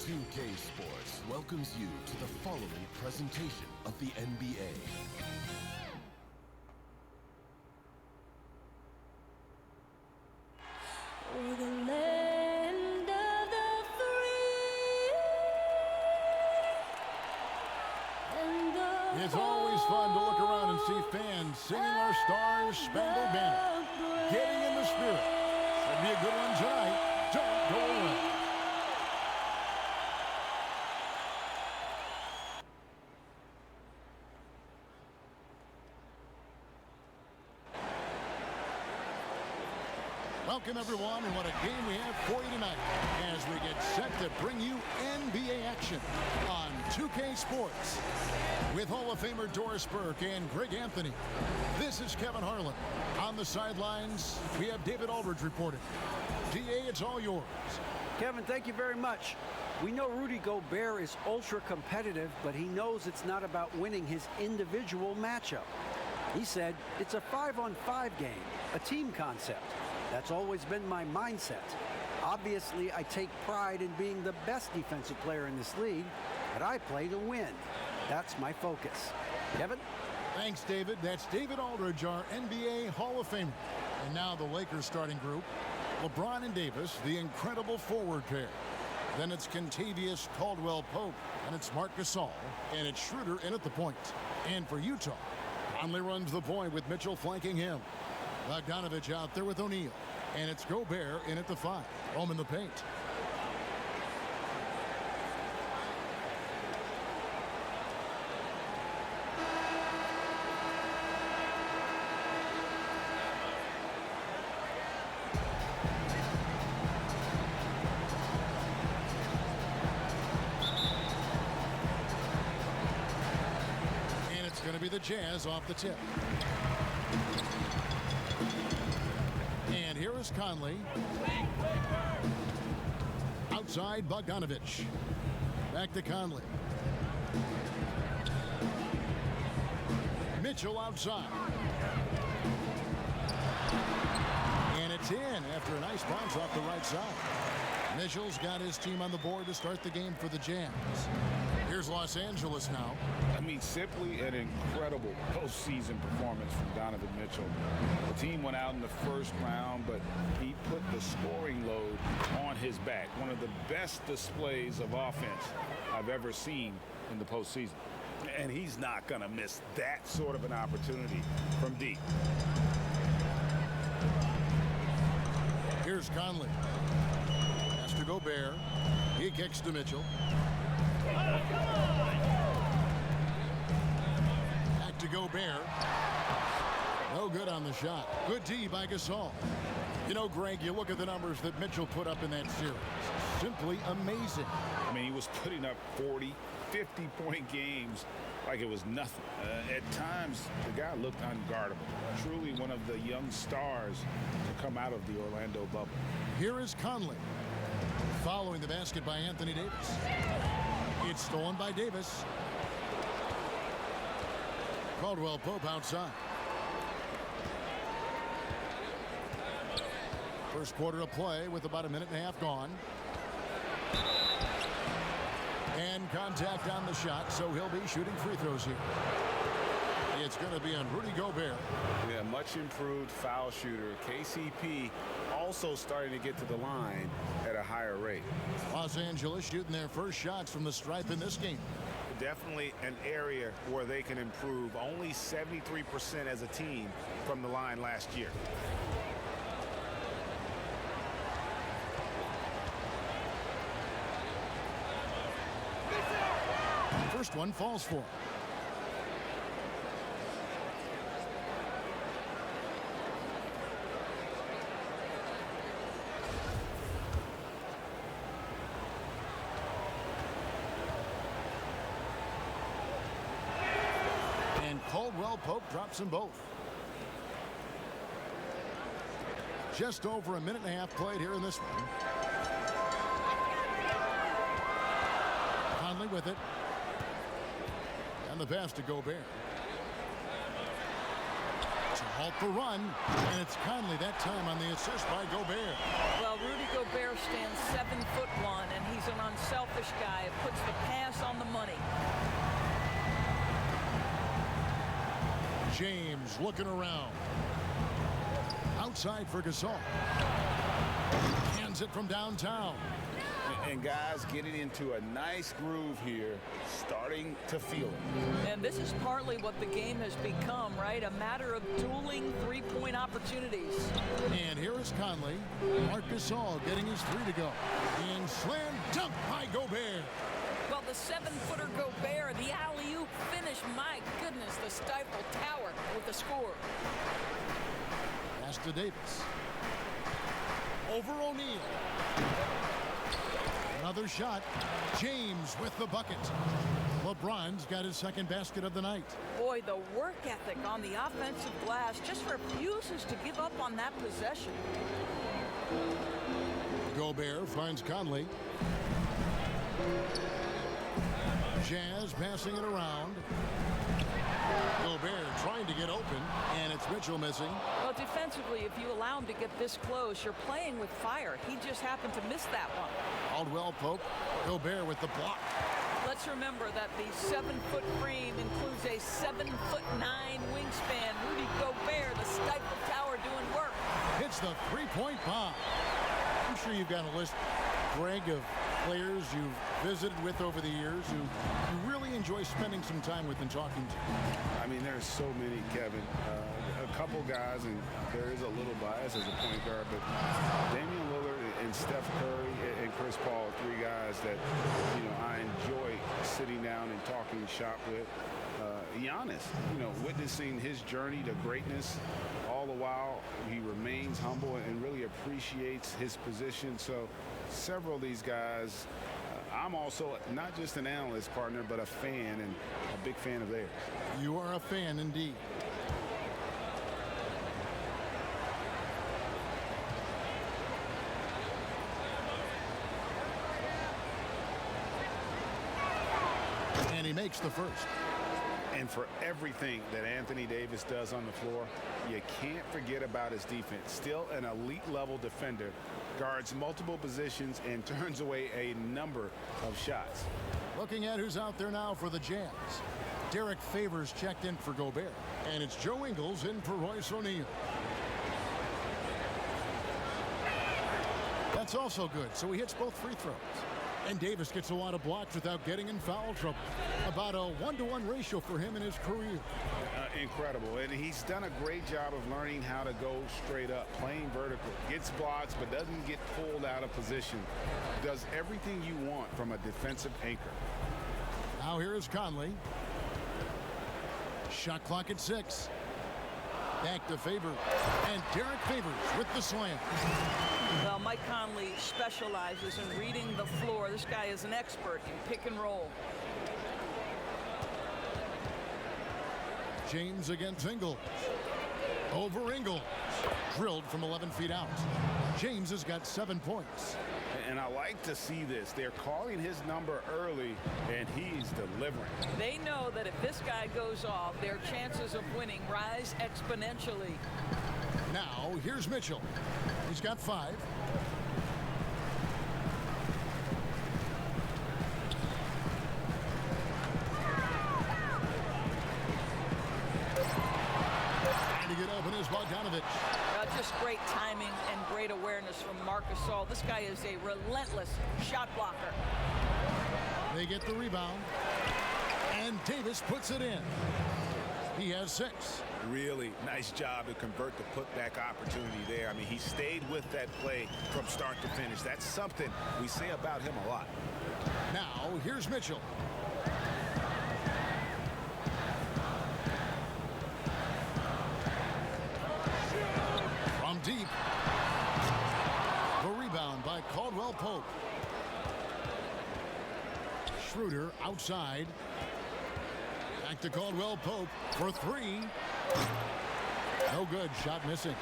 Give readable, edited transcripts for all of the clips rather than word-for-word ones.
2K Sports welcomes you to the following presentation of the NBA. We're the land of the free and the It's always fun to look around and see fans singing our Star-Spangled Banner, getting in the spirit. Should be a good one tonight. Don't go away. Welcome, everyone, and what a game we have for you tonight as we get set to bring you NBA action on 2K Sports. With Hall of Famer Doris Burke and Greg Anthony, this is Kevin Harlan. On the sidelines, we have David Aldridge reporting. DA, it's all yours. Kevin, thank you very much. We know Rudy Gobert is ultra competitive, but he knows it's not about winning his individual matchup. He said it's a 5-on-5 game, a team concept. That's always been my mindset. Obviously, I take pride in being the best defensive player in this league, but I play to win. That's my focus. Kevin? Thanks, David. That's David Aldridge, our NBA Hall of Famer. And now the Lakers starting group. LeBron and Davis, the incredible forward pair. Then it's Kentavious Caldwell-Pope, and it's Marc Gasol, and it's Schroeder in at the point. And for Utah, Conley runs the point with Mitchell flanking him. Bogdanovich out there with O'Neal. And it's Gobert in at the 5. Home in the paint. And it's going to be the Jazz off the tip. And here is Conley. Outside, Bogdanovich. Back to Conley. Mitchell outside. And it's in after a nice bounce off the right side. Mitchell's got his team on the board to start the game for the Jazz. Here's Los Angeles now. I mean, simply an incredible postseason performance from Donovan Mitchell. The team went out in the first round, but he put the scoring load on his back. One of the best displays of offense I've ever seen in the postseason. And he's not going to miss that sort of an opportunity from deep. Here's Conley. Has to Gobert. He kicks to Mitchell. Back to Gobert. No good on the shot. Good D by Gasol. You know, Greg, you look at the numbers that Mitchell put up in that series. Simply amazing. I mean, he was putting up 40, 50-point games like it was nothing. At times, the guy looked unguardable. Truly one of the young stars to come out of the Orlando bubble. Here is Conley. Following the basket by Anthony Davis. It's stolen by Davis. Caldwell-Pope outside. First quarter of play with about a minute and a half gone. And contact on the shot, so he'll be shooting free throws here. It's going to be on Rudy Gobert. Yeah, much improved foul shooter. KCP also starting to get to the line at a higher rate. Los Angeles shooting their first shots from the stripe in this game. Definitely an area where they can improve. Only 73% as a team from the line last year. First one falls for him. And Caldwell-Pope drops them both. Just over a minute and a half played here in this one. Conley with it. And the pass to Gobert. To halt the run, and it's Conley that time on the assist by Gobert. Well, Rudy Gobert stands 7'1", and he's an unselfish James looking around. Outside for Gasol. Hands it from downtown. And guys getting into a nice groove here, starting to feel it. And this is partly what the game has become, right? A matter of dueling three-point opportunities. And here is Conley. Marc Gasol getting his three to go. And slam dunk by Gobert. Well, the 7-footer Gobert, the alley-oop finish. My goodness, the Stifle Tower with the score. Pass to Davis. Over O'Neal. Another shot. James with the bucket. LeBron's got his second basket of the night. Boy, the work ethic on the offensive glass just refuses to give up on that possession. Gobert finds Conley. Jazz passing it around. Gobert trying to get open, and it's Mitchell missing. Well, defensively, if you allow him to get this close, you're playing with fire. He just happened to miss that one. Caldwell Pope. Gobert with the block. Let's remember that the 7-foot frame includes a 7'9" wingspan. Rudy Gobert, the Stifle Tower, doing work. Hits the three-point bomb. I'm sure you've got a list, Greg, of players you've visited with over the years who you really enjoy spending some time with and talking to. I mean, there's so many, Kevin. A couple guys, and there is a little bias as a point guard, but Damian Lillard and Steph Curry and Chris Paul, three guys that, I enjoy sitting down and talking shop with. Giannis, witnessing his journey to greatness, all the while he remains humble and really appreciates his position. So several of these guys, I'm also not just an analyst, partner, but a fan, and a big fan of theirs. You are a fan indeed. And he makes the first. And for everything that Anthony Davis does on the floor, you can't forget about his defense. Still an elite level defender, guards multiple positions and turns away a number of shots. Looking at who's out there now for the Jazz. Derek Favors checked in for Gobert. And it's Joe Ingles in for Royce O'Neal. That's also good, so he hits both free throws. And Davis gets a lot of blocks without getting in foul trouble. About a 1-to-1 ratio for him in his career. Incredible. And he's done a great job of learning how to go straight up, playing vertical. Gets blocks, but doesn't get pulled out of position. Does everything you want from a defensive anchor. Now here is Conley. Shot clock at 6. Back to Favors. And Derek Favors with the slam. Well, Mike Conley specializes in reading the floor. This guy is an expert in pick and roll. James against Ingles. Over Ingles. Drilled from 11 feet out. James has got 7 points. And I like to see this. They're calling his number early, and he's delivering. They know that if this guy goes off, their chances of winning rise exponentially. Now, here's Mitchell. He's got 5. Trying to get open is Bogdanovich. Just great timing and great awareness from Marc Gasol. This guy is a relentless shot blocker. They get the rebound. And Davis puts it in. He has 6. Really nice job to convert the putback opportunity there. I mean, he stayed with that play from start to finish. That's something we say about him a lot. Now, here's Mitchell. From deep. The rebound by Caldwell Pope. Schroeder outside. Back to Caldwell Pope for 3. No good. Shot missing.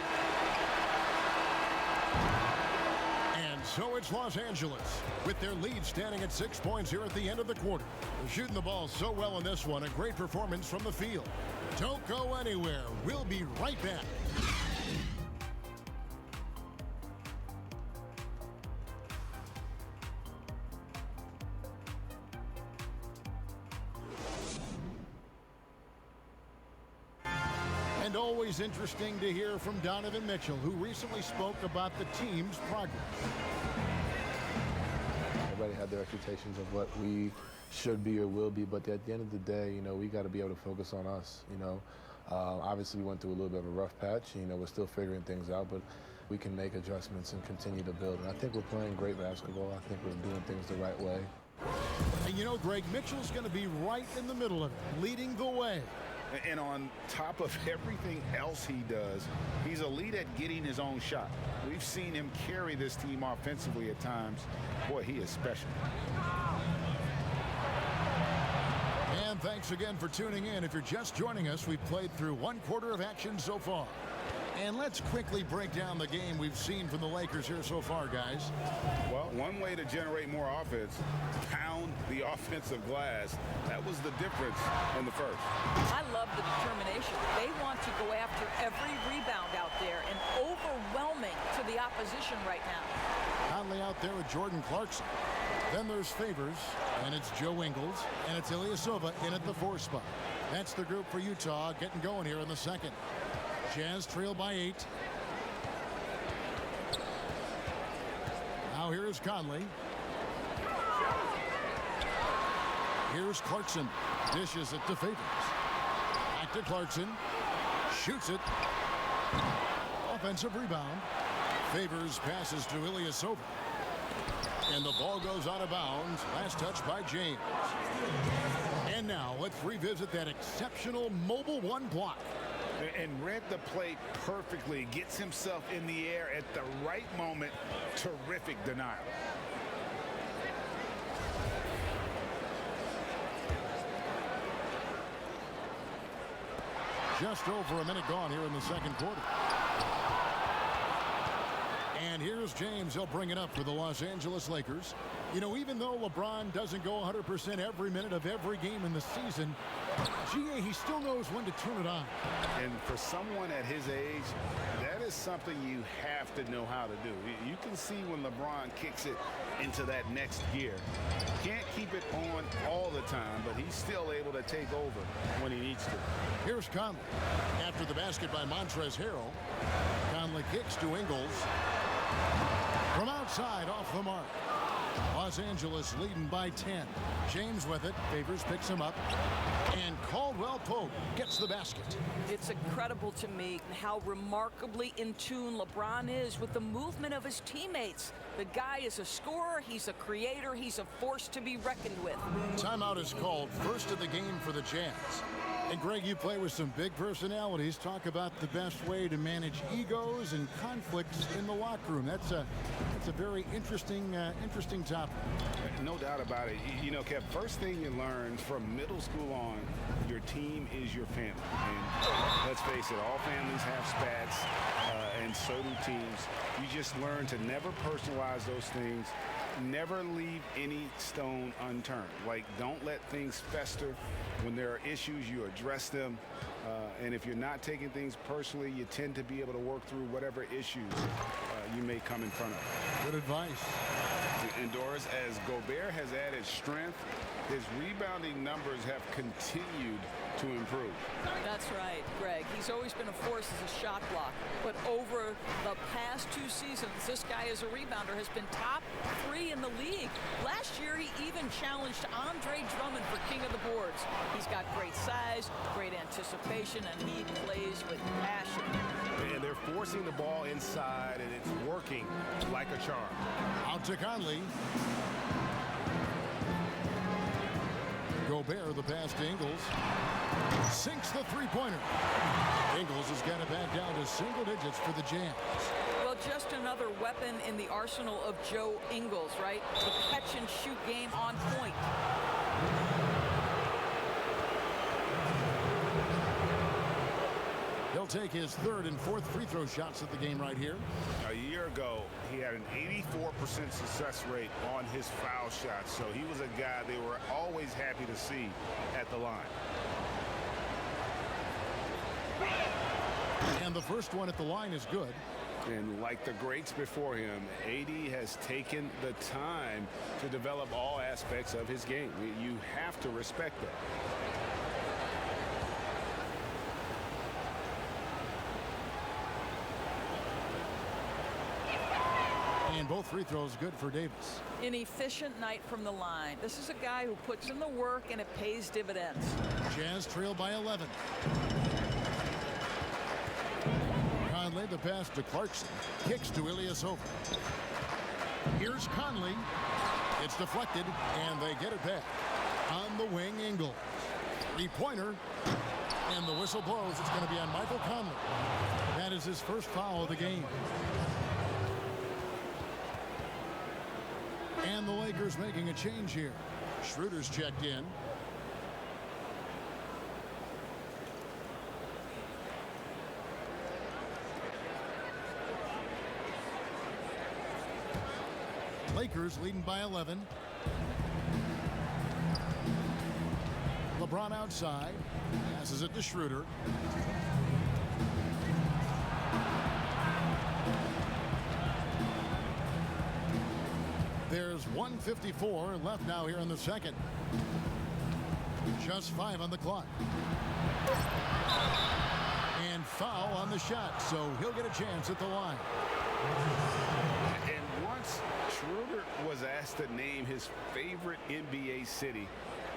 And so it's Los Angeles with their lead standing at 6 points here at the end of the quarter. They're shooting the ball so well in this one. A great performance from the field. Don't go anywhere. We'll be right back. And always interesting to hear from Donovan Mitchell, who recently spoke about the team's progress. Everybody had their expectations of what we should be or will be, but at the end of the day, you know, we got to be able to focus on us, you know. Obviously, we went through a little bit of a rough patch. You know, we're still figuring things out, but we can make adjustments and continue to build. And I think we're playing great basketball. I think we're doing things the right way. And you know, Greg, Mitchell's going to be right in the middle of it, leading the way. And on top of everything else he does, he's elite at getting his own shot. We've seen him carry this team offensively at times. Boy, he is special. And thanks again for tuning in. If you're just joining us, we've played through 1/4 of action so far. And let's quickly break down the game we've seen from the Lakers here so far, guys. Well, one way to generate more offense, pound the offensive glass. That was the difference in the first. I love the determination. They want to go after every rebound out there and overwhelming to the opposition right now. Conley out there with Jordan Clarkson. Then there's Favors, and it's Joe Ingles, and it's Ilyasova in at the 4 spot. That's the group for Utah getting going here in the second. Jazz trail by 8. Now here's Conley. Here's Clarkson. Dishes it to Favors. Back to Clarkson. Shoots it. Offensive rebound. Favors passes to Ilyasova. And the ball goes out of bounds. Last touch by James. And now let's revisit that exceptional mobile 1 block. And read the play perfectly. Gets himself in the air at the right moment. Terrific denial. Just over a minute gone here in the second quarter. And here's James. He'll bring it up for the Los Angeles Lakers. You know, even though LeBron doesn't go 100% every minute of every game in the season, GA, he still knows when to turn it on. And for someone at his age, that is something you have to know how to do. You can see when LeBron kicks it into that next gear. Can't keep it on all the time, but he's still able to take over when he needs to. Here's Conley. After the basket by Montrezl Harrell, Conley kicks to Ingles. From outside, off the mark. Los Angeles leading by 10. James with it. Favors picks him up. And Caldwell Pope gets the basket. It's incredible to me how remarkably in tune LeBron is with the movement of his teammates. The guy is a scorer, he's a creator, he's a force to be reckoned with. Timeout is called. First of the game for the Jazz. And Greg, you play with some big personalities. Talk about the best way to manage egos and conflicts in the locker room. That's a very interesting topic. No doubt about it. You know, Kev, first thing you learn from middle school on, your team is your family. And let's face it, all families have spats, and so do teams. You just learn to never personalize those things. Never leave any stone unturned. Like, don't let things fester. When there are issues, you address them. And if you're not taking things personally, you tend to be able to work through whatever issues you may come in front of. Good advice. And Doris, as Gobert has added strength, his rebounding numbers have continued to improve. That's right, Greg. He's always been a force as a shot blocker. But over the past 2 seasons, this guy as a rebounder has been top 3 in the league. Last year, he even challenged Andre Drummond for king of the boards. He's got great size, great anticipation, and he plays with passion. And they're forcing the ball inside, and it's working like a charm. Out to Conley. Gobert, the pass to Ingles. Sinks the three-pointer. Ingles has got it back down to single digits for the Jazz. Well, just another weapon in the arsenal of Joe Ingles, right? The catch-and-shoot game on point. He'll take his 3rd and 4th free throw shots at the game right here. A year ago, he had an 84% success rate on his foul shots, so he was a guy they were always happy to see at the line. And the first one at the line is good. And like the greats before him, AD has taken the time to develop all aspects of his game. You have to respect that. And both free throws good for Davis. An efficient night from the line. This is a guy who puts in the work and it pays dividends. Jazz trail by 11. Conley, the pass to Clarkson. Kicks to Ilyasova. Here's Conley. It's deflected, and they get it back. On the wing, Ingles. Three-pointer. And the whistle blows. It's going to be on Michael Conley. That is his first foul of the game. And the Lakers making a change here. Schroeder's checked in. Lakers leading by 11. LeBron outside. Passes it to Schroeder. There's 1:54 left now here in the second. Just 5 on the clock. And foul on the shot, so he'll get a chance at the line. And once Schroeder was asked to name his favorite NBA city,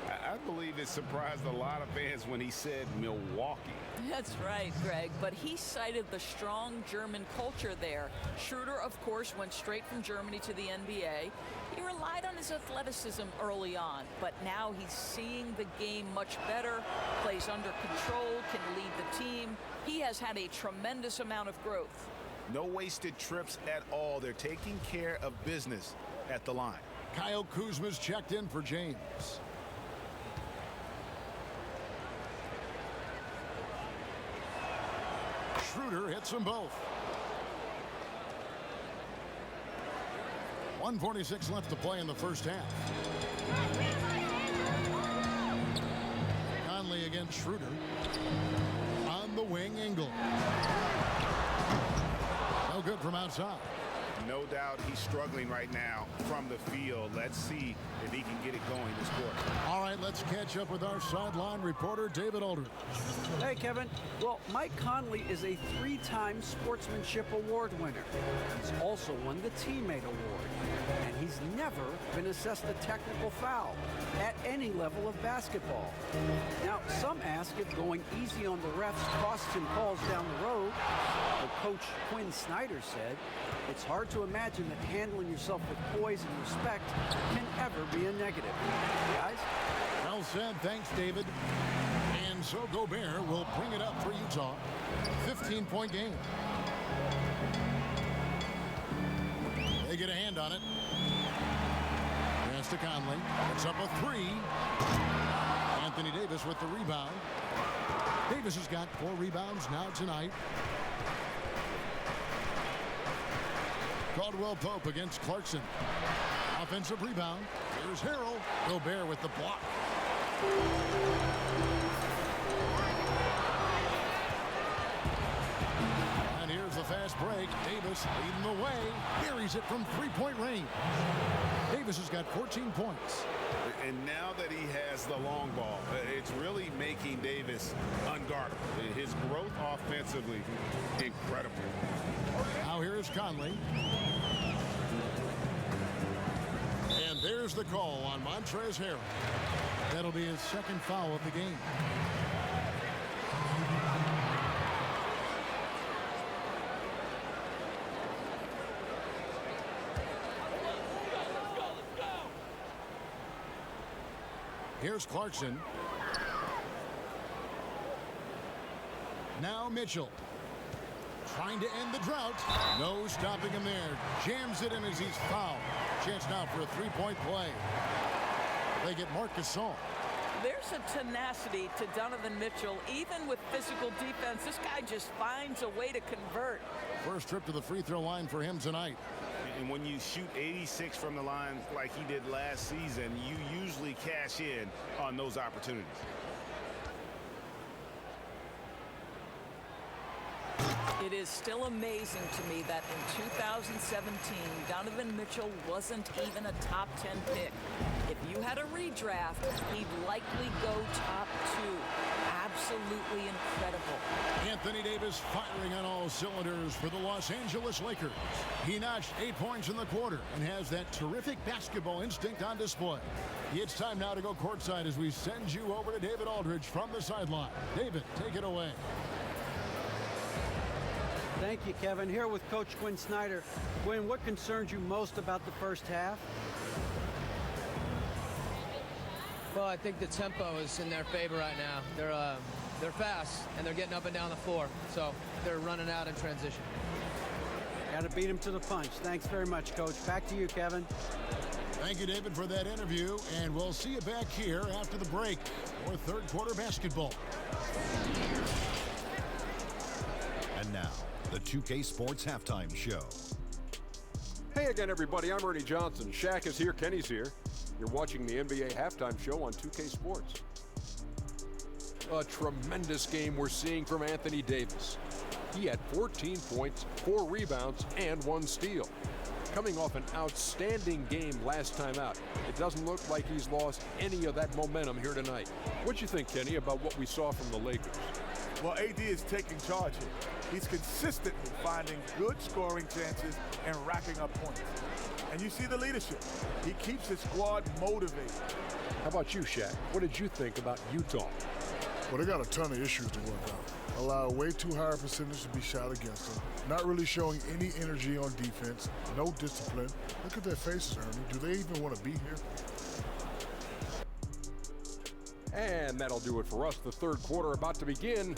I believe it surprised a lot of fans when he said Milwaukee. That's right, Greg, but he cited the strong German culture there. Schroeder, of course, went straight from Germany to the NBA. He relied on his athleticism early on, but now he's seeing the game much better, plays under control, can lead the team. He has had a tremendous amount of growth. No wasted trips at all. They're taking care of business at the line. Kyle Kuzma's checked in for James. Schroeder hits them both. 1:46 left to play in the first half. Conley against Schroeder. On the wing, Ingles. No good from outside. No doubt he's struggling right now from the field. Let's see if he can get it going this quarter. All right, let's catch up with our sideline reporter, David Aldridge. Hey, Kevin. Well, Mike Conley is a 3-time Sportsmanship Award winner. He's also won the Teammate Award. And he's never been assessed a technical foul at any level of basketball. Now, some ask if going easy on the refs costs him calls down the road. But Coach Quinn Snyder said, it's hard to imagine that handling yourself with poise and respect can ever be a negative. Guys? Well said. Thanks, David. And so Gobert will bring it up for Utah. 15-point game. They get a hand on it. Pass to Conley. It's up a 3. Anthony Davis with the rebound. Davis has got 4 rebounds now tonight. Caldwell Pope against Clarkson. Offensive rebound. Here's Harrell. Gobert with the block. And here's the fast break. Davis leading the way. Buries it from 3-point range. Davis has got 14 points. And now that he has the long ball, it's really making Davis unguardable. His growth offensively, incredible. Now here is Conley. And there's the call on Montrezl Harrell. That'll be his second foul of the game. Here's Clarkson. Now Mitchell. Trying to end the drought. No stopping him there. Jams it in as he's fouled. Chance now for a 3-point play. They get Marc Gasol. There's a tenacity to Donovan Mitchell. Even with physical defense, this guy just finds a way to convert. First trip to the free throw line for him tonight. And when you shoot 86 from the line like he did last season, you usually cash in on those opportunities. It is still amazing to me that in 2017, Donovan Mitchell wasn't even a top 10 pick. If you had a redraft, he'd likely go top 2. absolutely incredible. Anthony Davis firing on all cylinders for the Los Angeles Lakers. He notched 8 points in the quarter and has that terrific basketball instinct on display. It's time now to go courtside as we send you over to David Aldridge from the sideline. David, take it away. Thank you, Kevin. Here with Coach Quinn Snyder. Quinn, what concerns you most about the first half? Well, I think the tempo is in their favor right now. They're fast, and they're getting up and down the floor, so they're running out in transition. Got to beat them to the punch. Thanks very much, Coach. Back to you, Kevin. Thank you, David, for that interview, and we'll see you back here after the break for third quarter basketball. And now, the 2K Sports Halftime Show. Hey again, everybody. I'm Ernie Johnson. Shaq is here. Kenny's here. You're watching the NBA Halftime Show on 2K Sports. A tremendous game we're seeing from Anthony Davis. He had 14 points, 4 rebounds, and 1 steal. Coming off an outstanding game last time out, it doesn't look like he's lost any of that momentum here tonight. What you think, Kenny, about what we saw from the Lakers? Well, AD is taking charge here. He's consistently finding good scoring chances and racking up points. And you see the leadership. He keeps his squad motivated. How about you, Shaq? What did you think about Utah? Well, they got a ton of issues to work out. Allow way too high a percentage to be shot against them. Not really showing any energy on defense. No discipline. Look at their faces, Ernie. Do they even want to be here? And that'll do it for us. The third quarter about to begin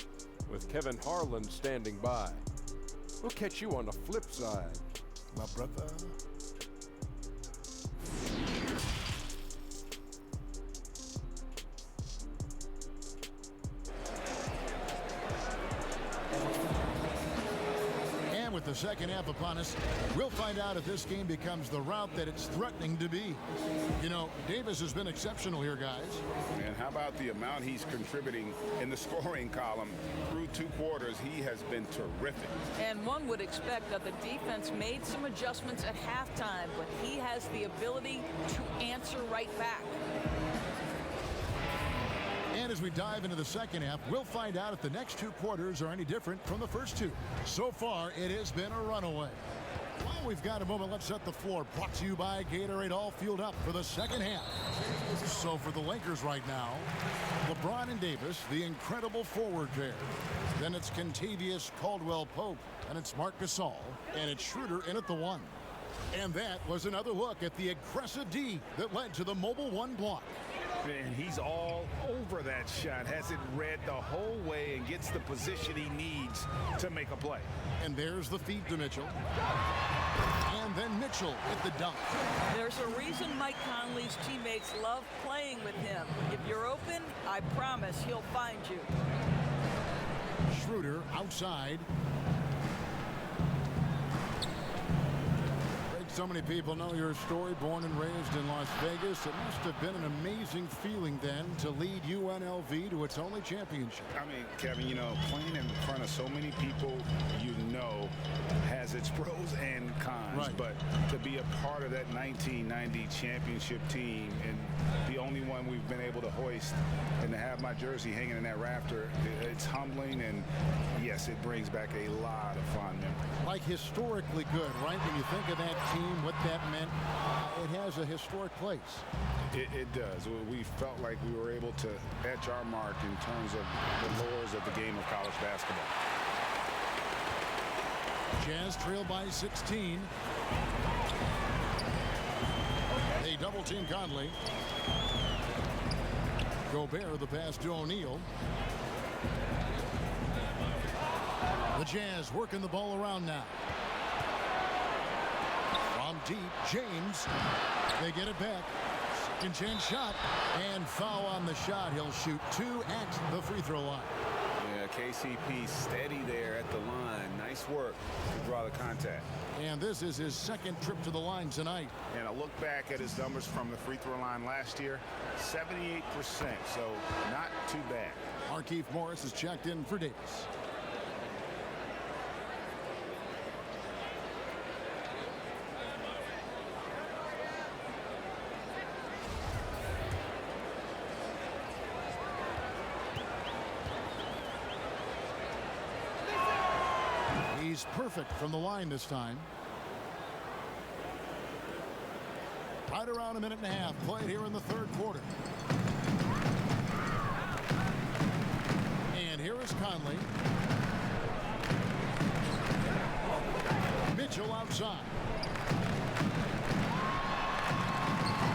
with Kevin Harlan standing by. We'll catch you on the flip side, My brother. With the second half upon us, we'll find out if this game becomes the route that it's threatening to be. You know, Davis has been exceptional here, guys. And how about the amount he's contributing in the scoring column through 2 quarters? He has been terrific. And one would expect that the defense made some adjustments at halftime, but he has the ability to answer right back. And as we dive into the second half, we'll find out if the next 2 quarters are any different from the first 2. So far, it has been a runaway. While we've got a moment, let's set the floor. Brought to you by Gatorade, all fueled up for the second half. So for the Lakers right now, LeBron and Davis, the incredible forward pair. Then it's Kentavious Caldwell-Pope, and it's Marc Gasol, and it's Schroeder in at the 1. And that was another look at the aggressive D that led to the mobile 1 block. And he's all over that shot, has it read the whole way and gets the position he needs to make a play. And there's the feed to Mitchell. And then Mitchell at the dunk. There's a reason Mike Conley's teammates love playing with him. If you're open, I promise he'll find you. Schroeder outside. So many people know your story, born and raised in Las Vegas. It must have been an amazing feeling then to lead UNLV to its only championship. I mean, Kevin, you know, playing in front of so many people you know has its pros and cons. Right. But to be a part of that 1990 championship team and the only one we've been able to hoist and to have my jersey hanging in that rafter, it's humbling. And, yes, it brings back a lot of fond memories. Like historically good, right? When you think of that team, what that meant, it has a historic place. It does. We felt like we were able to etch our mark in terms of the lures of the game of college basketball. Jazz trail by 16. They double team Conley. Gobert the pass to O'Neal. The Jazz working the ball around now. From deep, James. They get it back. Second chance shot. And foul on the shot. He'll shoot 2 at the free throw line. Yeah, KCP steady there at the line. Nice work to draw the contact. And this is his second trip to the line tonight. And a look back at his numbers from the free throw line last year, 78%, so not too bad. Markieff Morris is checked in for Davis. He's perfect from the line this time. Right around a minute and a half played here in the third quarter. And here is Conley. Mitchell outside.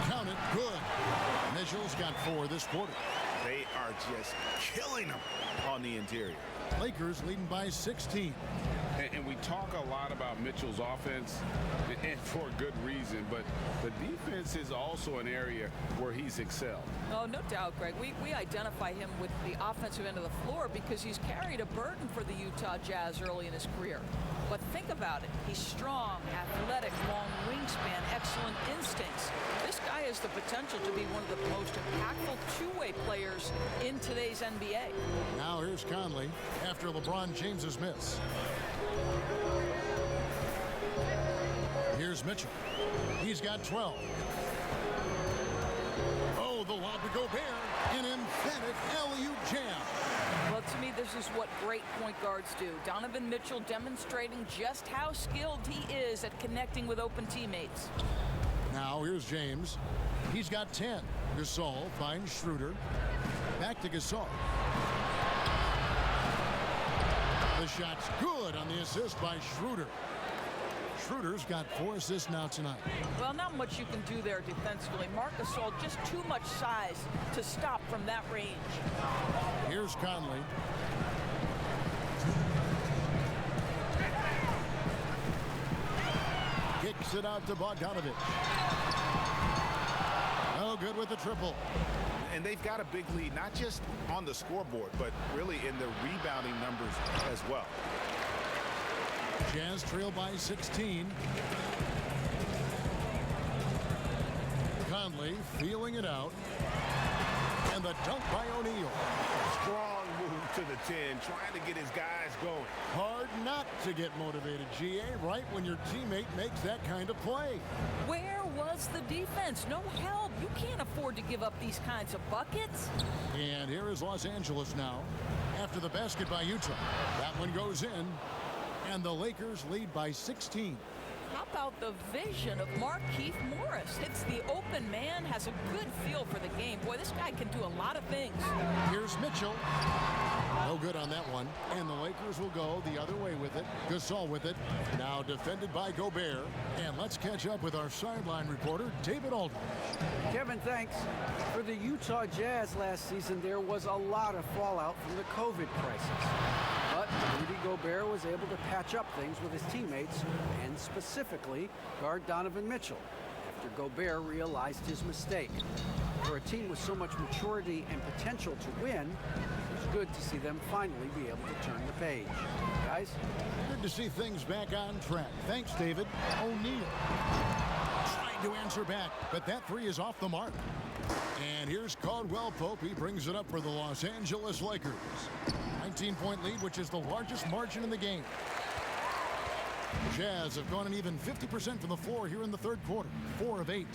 Count it, good. Mitchell's got 4 this quarter. They are just killing them on the interior. Lakers leading by 16. And we talk a lot about Mitchell's offense, and for good reason, but the defense is also an area where he's excelled. Oh, no doubt, Greg. We identify him with the offensive end of the floor because he's carried a burden for the Utah Jazz early in his career. But think about it. He's strong, athletic, long wingspan, excellent instincts. This guy has the potential to be one of the most impactful two-way players in today's NBA. Now here's Conley after LeBron James's miss. Here's Mitchell. He's got 12. Oh, the lob to Gobert. An emphatic alley-oop jam. Well, to me, this is what great point guards do. Donovan Mitchell demonstrating just how skilled he is at connecting with open teammates. Now here's James. He's got 10. Gasol finds Schroeder. Back to Gasol. The shot's good on the assist by Schroeder. Schroeder's got 4 assists now tonight. Well, not much you can do there defensively. Marc Gasol, just too much size to stop from that range. Here's Conley. Kicks it out to Bogdanovich. No good with the triple. And they've got a big lead, not just on the scoreboard, but really in the rebounding numbers as well. Jazz trail by 16. Conley feeling it out. And the dunk by O'Neal. Strong move to the 10, trying to get his guys going. Hard not to get motivated, GA, right when your teammate makes that kind of play. Where was the defense? No help. You can't afford to give up these kinds of buckets. And here is Los Angeles now after the basket by Utah. That one goes in. And the Lakers lead by 16. How about the vision of Markieff Morris? Hits the open man, has a good feel for the game. Boy, this guy can do a lot of things. Here's Mitchell. No good on that one. And the Lakers will go the other way with it. Gasol with it. Now defended by Gobert. And let's catch up with our sideline reporter, David Aldridge. Kevin, thanks. For the Utah Jazz last season, there was a lot of fallout from the COVID crisis. But Rudy Gobert was able to patch up things with his teammates and specifically guard Donovan Mitchell after Gobert realized his mistake. For a team with so much maturity and potential to win, it's good to see them finally be able to turn the page. Guys? Good to see things back on track. Thanks, David. O'Neal trying to answer back, but that three is off the mark. And here's Caldwell Pope. He brings it up for the Los Angeles Lakers. 19-point lead, which is the largest margin in the game. Jazz have gone an even 50% from the floor here in the third quarter. 4 of 8.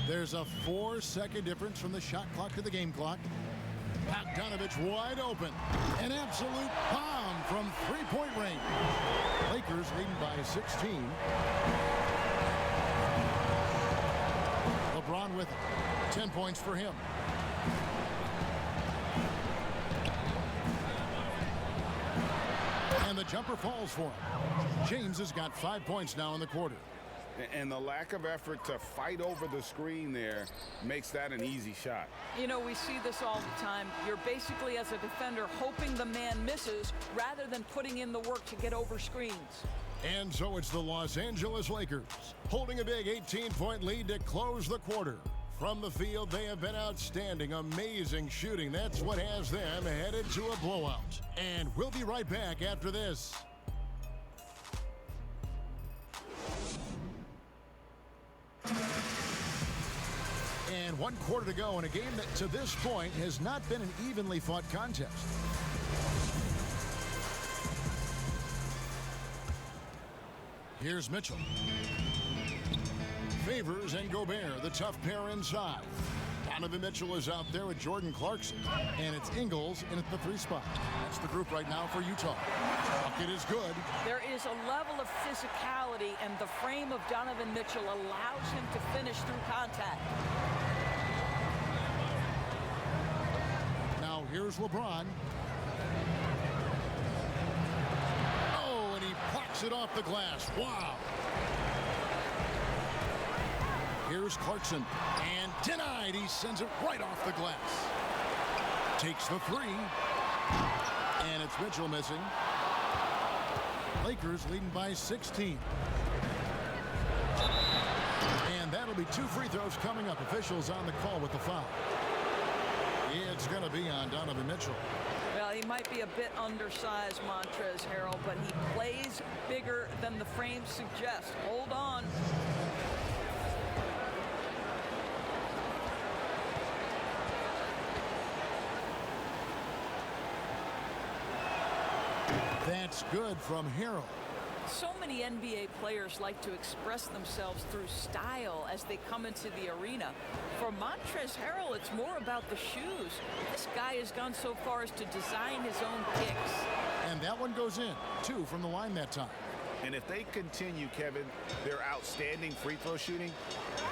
There's a 4-second difference from the shot clock to the game clock. Bogdanovich wide open. An absolute bomb from three-point range. Lakers leading by 16. LeBron with it. 10 points for him. And the jumper falls for him. James has got 5 points now in the quarter. And the lack of effort to fight over the screen there makes that an easy shot. You know, we see this all the time. You're basically, as a defender, hoping the man misses rather than putting in the work to get over screens. And so it's the Los Angeles Lakers holding a big 18-point lead to close the quarter. From the field, they have been outstanding. Amazing shooting. That's what has them headed to a blowout. And we'll be right back after this. And 1 quarter to go in a game that to this point has not been an evenly fought contest. Here's Mitchell. Favors and Gobert, the tough pair inside. Donovan Mitchell is out there with Jordan Clarkson, and it's Ingles in at the 3 spot. That's the group right now for Utah. Bucket is good. There is a level of physicality, and the frame of Donovan Mitchell allows him to finish through contact. Now here's LeBron. Oh, and he plucks it off the glass. Wow. Here's Clarkson, and denied. He sends it right off the glass. Takes the 3, and it's Mitchell missing. Lakers leading by 16. And that'll be 2 free throws coming up. Officials on the call with the foul. It's going to be on Donovan Mitchell. Well, he might be a bit undersized, Montrezl Harrell, but he plays bigger than the frame suggests. Hold on. That's good from Harrell. So many NBA players like to express themselves through style as they come into the arena. For Montrezl Harrell, it's more about the shoes. This guy has gone so far as to design his own kicks. And that one goes in. 2 from the line that time. And if they continue, Kevin, their outstanding free throw shooting,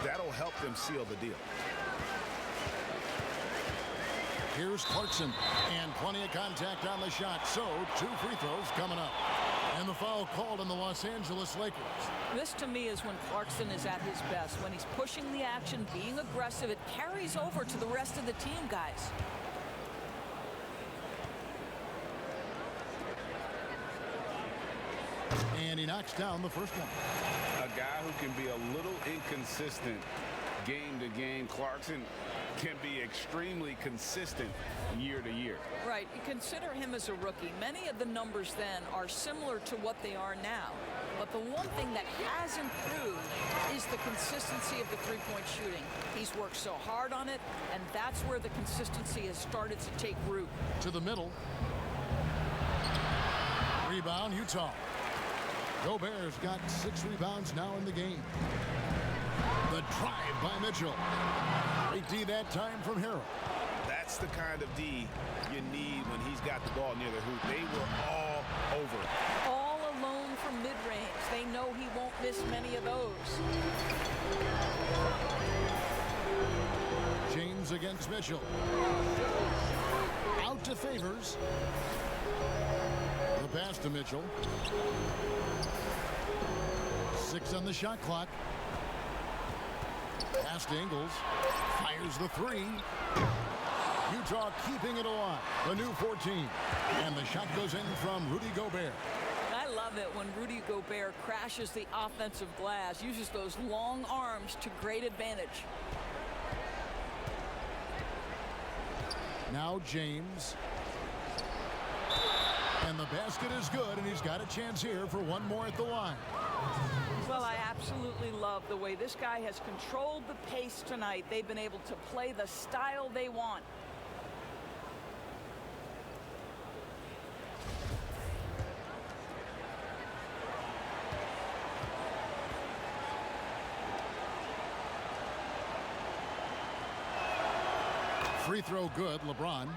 that'll help them seal the deal. Here's Clarkson, and plenty of contact on the shot. So 2 free throws coming up. And the foul called on the Los Angeles Lakers. This, to me, is when Clarkson is at his best. When he's pushing the action, being aggressive, it carries over to the rest of the team, guys. And he knocks down the first one. A guy who can be a little inconsistent game to game. Clarkson can be extremely consistent year to year. Right. You consider him as a rookie. Many of the numbers then are similar to what they are now. But the one thing that has improved is the consistency of the three-point shooting. He's worked so hard on it, and that's where the consistency has started to take root. To the middle. Rebound, Utah. Gobert's got 6 rebounds now in the game. The drive by Mitchell. Great D that time from Harrell. That's the kind of D you need when he's got the ball near the hoop. They were all over it. All alone from mid-range. They know he won't miss many of those. James against Mitchell. Out to Favors. The pass to Mitchell. 6 on the shot clock. Pass to Ingles. Fires the 3. Utah keeping it alive. The new 14. And the shot goes in from Rudy Gobert. I love it when Rudy Gobert crashes the offensive glass, uses those long arms to great advantage. Now James. And the basket is good, and he's got a chance here for one more at the line. Well, I absolutely love the way this guy has controlled the pace tonight. They've been able to play the style they want. Free throw good, LeBron.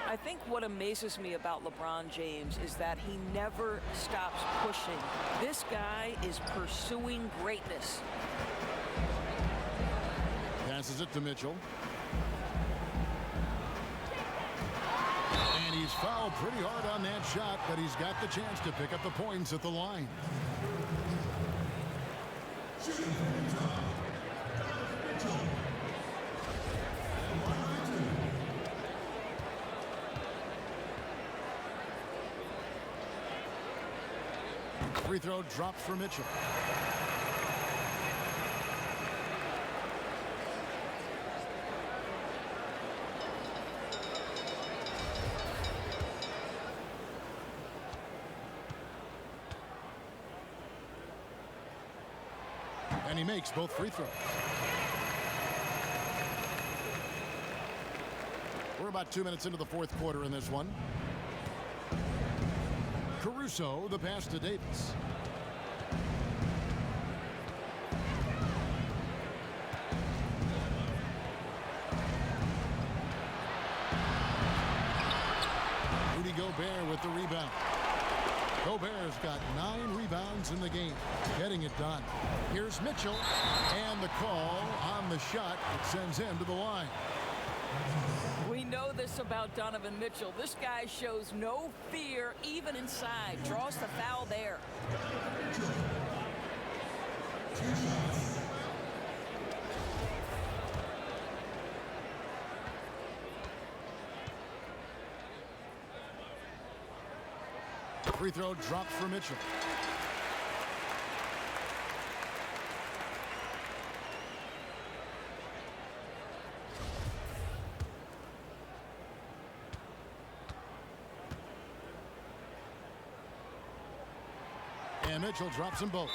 I think what amazes me about LeBron James is that he never stops pushing. This guy is pursuing greatness. Passes it to Mitchell. And he's fouled pretty hard on that shot, but he's got the chance to pick up the points at the line. Free throw drops for Mitchell. And he makes both free throws. We're about 2 minutes into the fourth quarter in this one. Caruso, the pass to Davis. Gobert with the rebound. Gobert's got 9 rebounds in the game, getting it done. Here's Mitchell, and the call on the shot that sends him to the line. We know this about Donovan Mitchell. This guy shows no fear even inside. Draws the foul there. Free throw dropped for Mitchell. And Mitchell drops them both.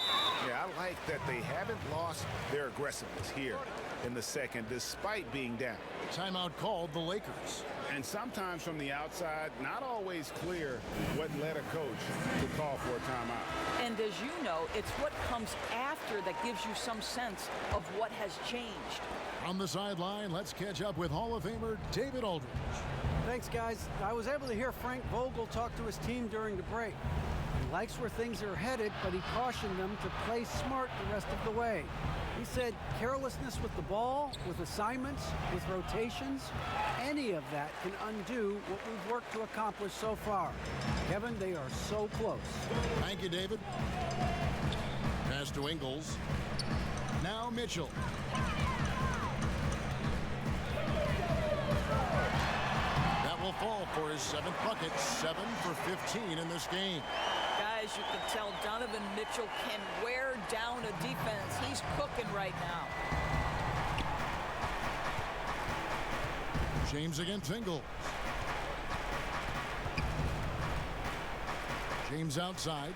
Yeah, I like that they haven't lost their aggressiveness here in the second, despite being down. Timeout called the Lakers. And sometimes from the outside, not always clear what led a coach to call for a timeout. And as you know, it's what comes after that gives you some sense of what has changed. On the sideline, let's catch up with Hall of Famer David Aldridge. Thanks, guys. I was able to hear Frank Vogel talk to his team during the break. He likes where things are headed, but he cautioned them to play smart the rest of the way. He said carelessness with the ball, with assignments, with rotations, any of that can undo what we've worked to accomplish so far. Kevin, they are so close. Thank you, David. Pass to Ingles. Now Mitchell. That will fall for his 7th bucket, 7 for 15 in this game. Guys, you can tell Donovan Mitchell can wear down a defense. He's cooking right now. James against Ingles. James outside.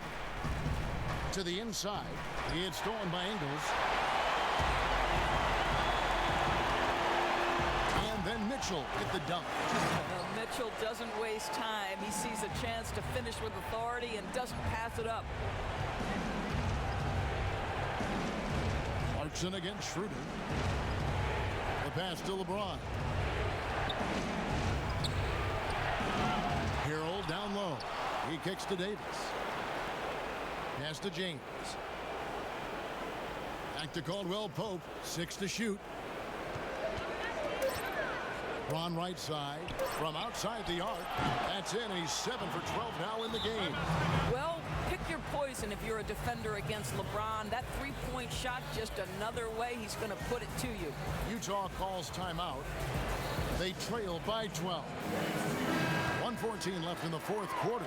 To the inside. He had stolen by Ingles. And then Mitchell with the dunk. Mitchell doesn't waste time. He sees a chance to finish with authority and doesn't pass it up. Clarkson against Schroeder. The pass to LeBron. Harrell down low. He kicks to Davis. Pass to James. Back to Caldwell Pope. 6 to shoot. Ron right side from outside the arc. That's in, and he's 7 for 12 now in the game. Well, pick your poison if you're a defender against LeBron. That three-point shot, just another way he's going to put it to you. Utah calls timeout. They trail by 12. 1:14 left in the 4th quarter.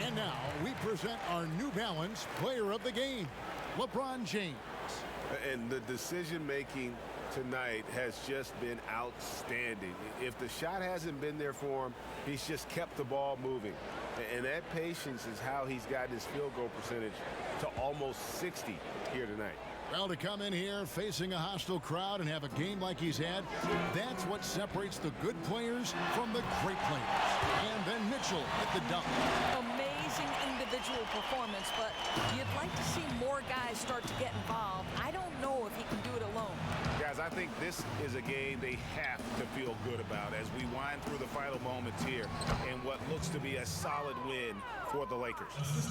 And now we present our New Balance player of the game, LeBron James. And the decision-making tonight has just been outstanding. If the shot hasn't been there for him, he's just kept the ball moving. And that patience is how he's gotten his field goal percentage to almost 60 here tonight. Well, to come in here facing a hostile crowd and have a game like he's had, that's what separates the good players from the great players. And then Mitchell at the dunk. Amazing individual performance, but you'd like to see more guys start to get involved. I don't know if he can do it alone. Guys, I think this is a game they have to feel good about as we wind through the final moments here in what looks to be a solid win for the Lakers.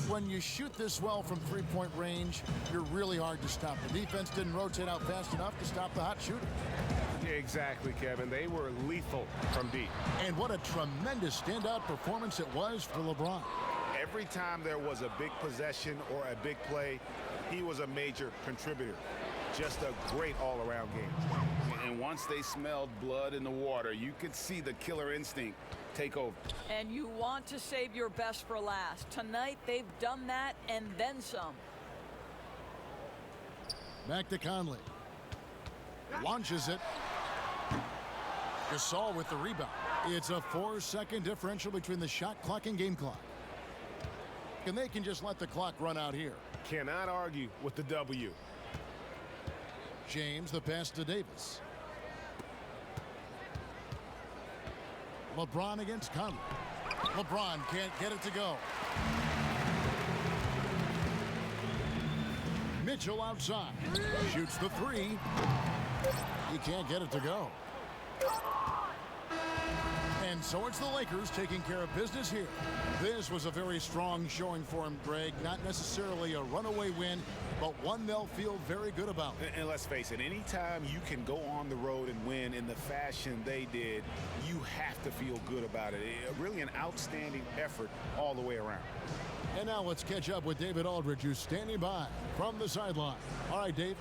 When you shoot this well from three-point range, you're really hard to stop. The defense didn't rotate out fast enough to stop the hot shooter. Exactly, Kevin. They were lethal from deep. And what a tremendous standout performance it was for LeBron. Every time there was a big possession or a big play, he was a major contributor. Just a great all-around game. And once they smelled blood in the water, you could see the killer instinct take over. And you want to save your best for last. Tonight, they've done that and then some. Back to Conley. Launches it. Gasol with the rebound. It's a 4-second differential between the shot clock and game clock. And they can just let the clock run out here. Cannot argue with the W. James, the pass to Davis. LeBron against Conley. LeBron can't get it to go. Mitchell outside. Shoots the three. He can't get it to go. And So it's the Lakers taking care of business here. This was a very strong showing for him, Greg. Not necessarily a runaway win, but one they'll feel very good about. And let's face it, anytime you can go on the road and win in the fashion they did, you have to feel good about it. Really an outstanding effort all the way around. And now let's catch up with David Aldridge, who's standing by from the sideline. All right, Dave.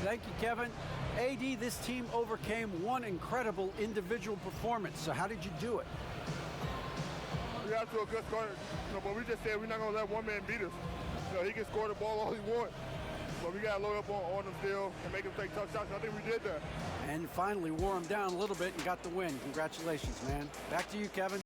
Thank you, Kevin. AD, this team overcame one incredible individual performance. So how did you do it? We got to a good start, but we just said we're not going to let one man beat us. He can score the ball all he wants, but we got to load up on him still and make him take tough shots. I think we did that. And finally wore him down a little bit and got the win. Congratulations, man. Back to you, Kevin.